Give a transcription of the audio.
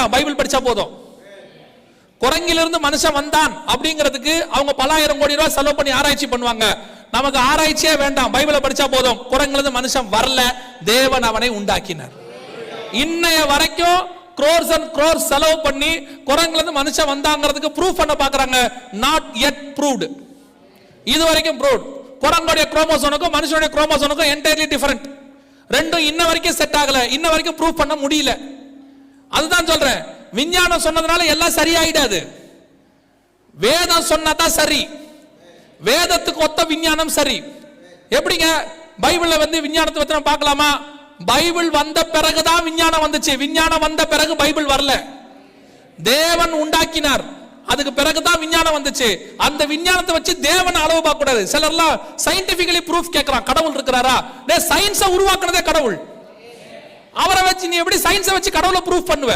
வேண்டாம், பைபிள் படிச்சா போதும். குரங்கிலிருந்து மனுஷன் வந்தான் அப்படிங்கிறதுக்கு அவங்க பல ஆயிரம் கோடி ரூபாய் செலவு பண்ணி ஆராய்ச்சி பண்ணுவாங்க. நமக்கு ஆராய்ச்சியே வேண்டாம், பைபிளை படிச்சா போதும். குரங்கிலிருந்து மனுஷன் வரல, தேவன் அவனை உண்டாக்கினார். இன்னைய வரைக்கும் crores and crores செலவு பண்ணி குரங்கிலிருந்து மனுஷன் வந்தாங்கிறதுக்கு ப்ரூஃப் பண்ண பாக்குறாங்க. Not yet proved. இது வரைக்கும் ப்ரூவ்ட். குரங்குடைய குரோமோசோனுக்கும் மனுஷனுடைய குரோமோசோனுக்கும் என்டையர்லி டிஃபரண்ட். ரெண்டும் இன்ன வரைக்கும் செட் ஆகல, இன்ன வரைக்கும் ப்ரூவ் பண்ண முடியல. அதுதான் சொல்றேன், விஞ்ஞானம் சொன்னதுனால எல்லாம் சரியாயிடாது. வேதம் சொன்னதான் சரி, வேதத்துக்கு ஒத்த விஞ்ஞானம் சரி. எப்படிங்க பைபிள்ல விஞ்ஞானத்தை பத்தி நம்ம பார்க்கலாமா? பைபிள் வந்த பிறகுதான் விஞ்ஞானம் வந்துச்சு. விஞ்ஞானம் வந்த பிறகு பைபிள் வரல. தேவன் உண்டாக்கினார், அதுக்கு பிறகுதான் விஞ்ஞானம் வந்துச்சு. அந்த விஞ்ஞானத்தை வச்சு தேவன் அளவு பார்க்க கூடாது. சிலர்லாம் சயின்டிபிக்கலி ப்ரூஃப் கேட்கறான், கடவுள் இருக்கிறாரா? சயின்ஸை உருவாக்குனதே கடவுள். அவரை வச்சு நீ எப்படி சயின்ஸை வச்சு கடவுளை ப்ரூஃப் பண்ணுவ?